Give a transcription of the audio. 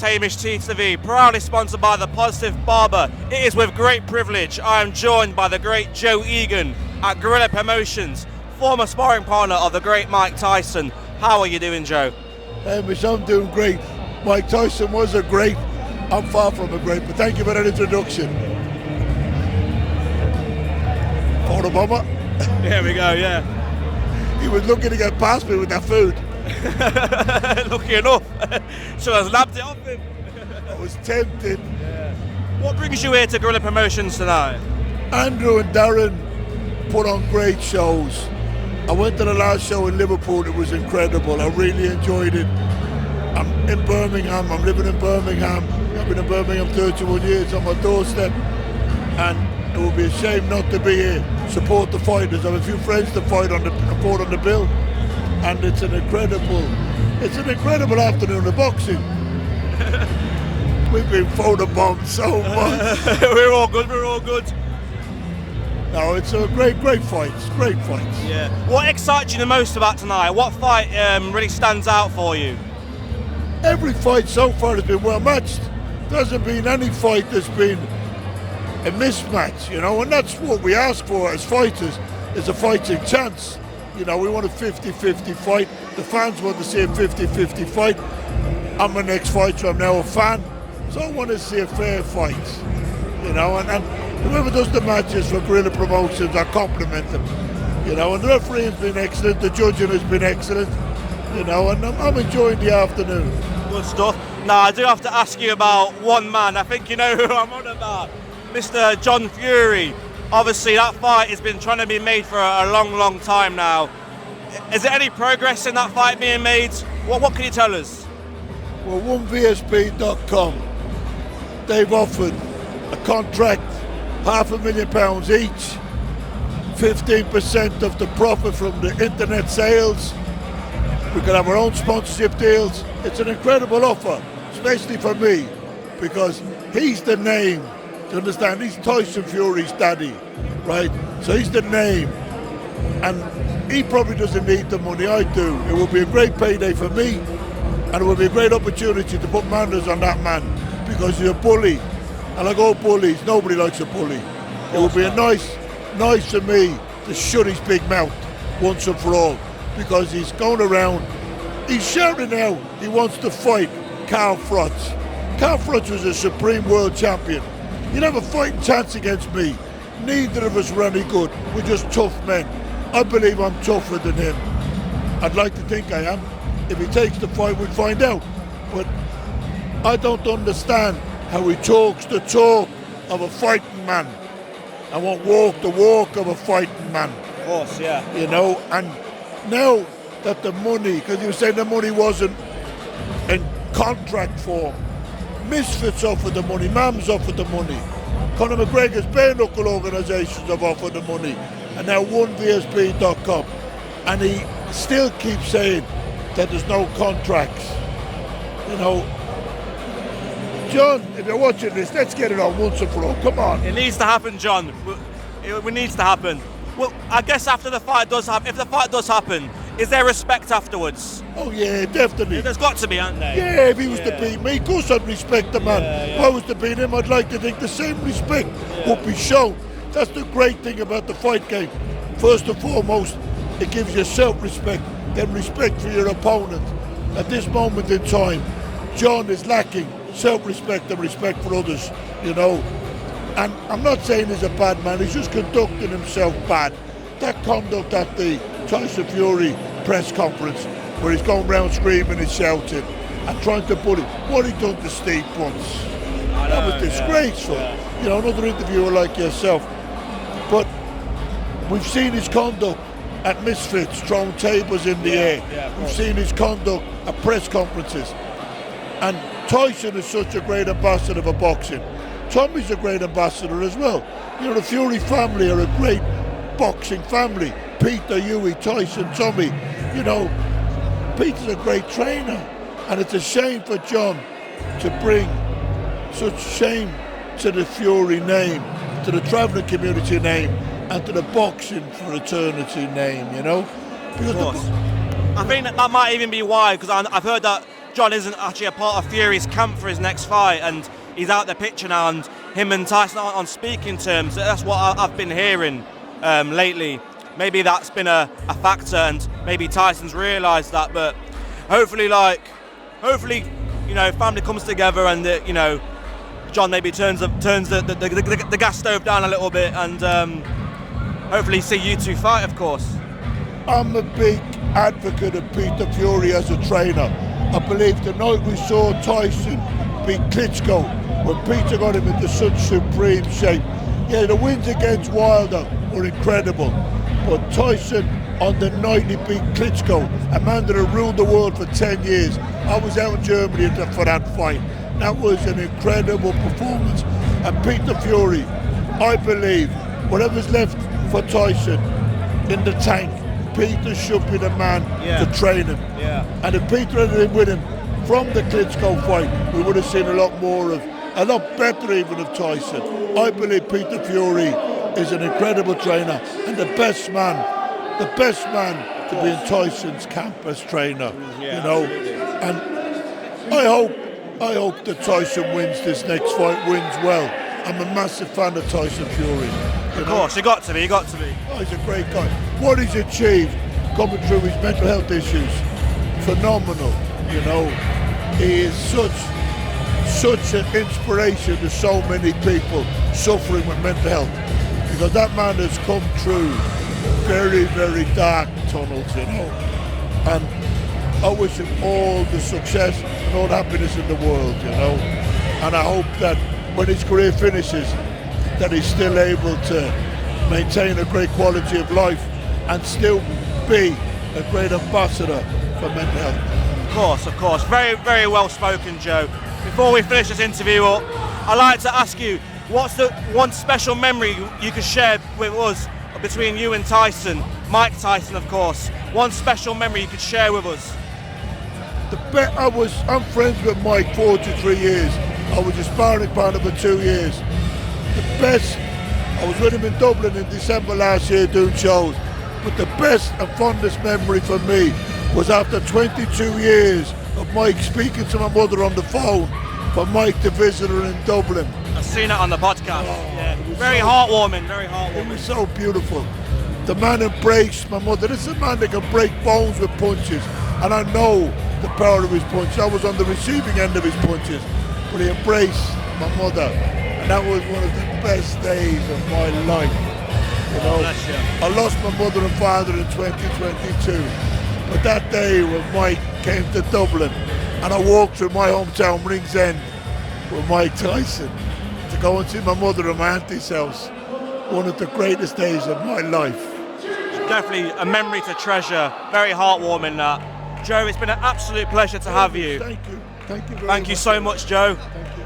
Hamish T to the V, proudly sponsored by the Positive Barber. It is with great privilege I am joined by the great Joe Egan at Gorilla Promotions, former sparring partner of the great Mike Tyson. How are you doing, Joe? Hamish, I'm doing great. Mike Tyson was a great. I'm far from a great, but thank you for that introduction. Photo bomber. There we go, yeah. He was looking to get past me with that food. Lucky enough. So I nabbed it off him. I was tempted. Yeah. What brings you here to Gorilla Promotions tonight? Andrew and Darren put on great shows. I went to the last show in Liverpool. It was incredible. I really enjoyed it. I'm in Birmingham. I'm living in Birmingham. I've been in Birmingham 31 years on my doorstep. And it would be a shame not to be here. Support the fighters. I have a few friends to fought on the bill. And it's an incredible afternoon of boxing. We've been photobombed so much. We're all good. No, it's a great fights. Yeah. What excites you the most about tonight? What fight really stands out for you? Every fight so far has been well matched. There hasn't been any fight that's been a mismatch, and that's what we ask for as fighters, is a fighting chance. We want a 50-50 fight. The fans want to see a 50-50 fight. I'm an ex-fighter, I'm now a fan, so I want to see a fair fight. And whoever does the matches for Gorilla Promotions, I compliment them. And the refereeing has been excellent, the judging has been excellent, and I'm enjoying the afternoon. Good stuff. Now, I do have to ask you about one man. I think you know who I'm on about. Mr. John Fury. Obviously, that fight has been trying to be made for a long time now. Is there any progress in that fight being made? What can you tell us? Well, OneVSP.com, they've offered a contract, £500,000 each, 15% of the profit from the internet sales. We can have our own sponsorship deals. It's an incredible offer, especially for me, because he's the name. Do you understand? He's Tyson Fury's daddy, right? So he's the name. And he probably doesn't need the money, I do. It will be a great payday for me, and it will be a great opportunity to put manners on that man, because he's a bully. And like all bullies, nobody likes a bully. It will be a nice for me to shut his big mouth once and for all, because he's going around, he's shouting out he wants to fight Carl Froch. Carl Froch was a Supreme World Champion. You'd have a fighting chance against me. Neither of us were any good. We're just tough men. I believe I'm tougher than him. I'd like to think I am. If he takes the fight, we'll find out. But I don't understand how he talks the talk of a fighting man. I won't walk the walk of a fighting man. Of course, yeah. And now that the money, because you were saying the money wasn't in contract form, Misfits offered the money, MAM's offered the money, Conor McGregor's bare knuckle organisations have offered the money, and now OneVSP.com, and he still keeps saying that there's no contracts. John, if you're watching this, let's get it on once and for all. Come on. It needs to happen, John. It needs to happen. Well, I guess after the fight does happen, if the fight does happen, is there respect afterwards? Oh yeah, definitely. There's got to be, hasn't there? Yeah, if he was to beat me, of course I'd respect the man. Yeah. If I was to beat him, I'd like to think the same respect would be shown. That's the great thing about the fight game. First and foremost, it gives you self-respect, then respect for your opponent. At this moment in time, John is lacking self-respect and respect for others, And I'm not saying he's a bad man, he's just conducting himself bad. That conduct at the Tyson Fury press conference, where he's going around screaming and shouting and trying to bully, what he done to Steve once. That was disgraceful. Yeah. Another interviewer like yourself. But we've seen his conduct at Misfits, throwing tables in the air. Yeah, we've seen his conduct at press conferences. And Tyson is such a great ambassador for boxing. Tommy's a great ambassador as well. The Fury family are a great boxing family. Peter, Huey, Tyson, Tommy. Peter's a great trainer. And it's a shame for John to bring such shame to the Fury name, to the travelling community name, and to the boxing fraternity name, Because of course. I think that might even be why, because I've heard that John isn't actually a part of Fury's camp for his next fight, and he's out the picture now, and him and Tyson aren't on speaking terms. That's what I've been hearing lately. Maybe that's been a factor, and maybe Tyson's realised that. But hopefully, you know, family comes together, and you know, John maybe turns the gas stove down a little bit, and hopefully see you two fight, of course. I'm a big advocate of Peter Fury as a trainer. I believe the night we saw Tyson beat Klitschko, when Peter got him into such supreme shape. Yeah, the wins against Wilder were incredible, but Tyson on the night he beat Klitschko, a man that had ruled the world for 10 years. I was out in Germany for that fight. That was an incredible performance. And Peter Fury, I believe, whatever's left for Tyson in the tank, Peter should be the man to train him. Yeah. And if Peter had been with him from the Klitschko fight, we would have seen a lot better even of Tyson. I believe Peter Fury is an incredible trainer and the best man to be in Tyson's camp as trainer. Yeah, you know, absolutely. And I hope that Tyson wins this next fight, wins well. I'm a massive fan of Tyson Fury. Of course, you got to be. Oh, he's a great guy. What he's achieved coming through his mental health issues, phenomenal. You know, he is such an inspiration to so many people suffering with mental health, because that man has come through very, very dark tunnels, you know. And I wish him all the success and all the happiness in the world, you know. And I hope that when his career finishes, that he's still able to maintain a great quality of life and still be a great ambassador for mental health. Of course. Very, very well spoken, Joe. Before we finish this interview up, I'd like to ask you, what's the one special memory you could share with us between you and Tyson, Mike Tyson, of course? One special memory you could share with us? I'm friends with Mike 43 years. I was a sparring partner for 2 years. I was with him in Dublin in December last year doing shows, but the best and fondest memory for me was after 22 years of Mike speaking to my mother on the phone, for Mike to visit her in Dublin. I've seen it on the podcast. Yeah. Very heartwarming, very heartwarming. It was so beautiful. The man embraced my mother. This is a man that can break bones with punches, and I know the power of his punches. I was on the receiving end of his punches, but he embraced my mother, and that was one of the best days of my life. You know, I lost my mother and father in 2022, but that day when Mike came to Dublin, and I walked through my hometown, Ringsend, with Mike Tyson, to go and see my mother and my auntie's house, one of the greatest days of my life. Definitely a memory to treasure. Very heartwarming, that. Joe, it's been an absolute pleasure to have you. Thank you. Thank you very much. Thank you so much, Joe. Thank you.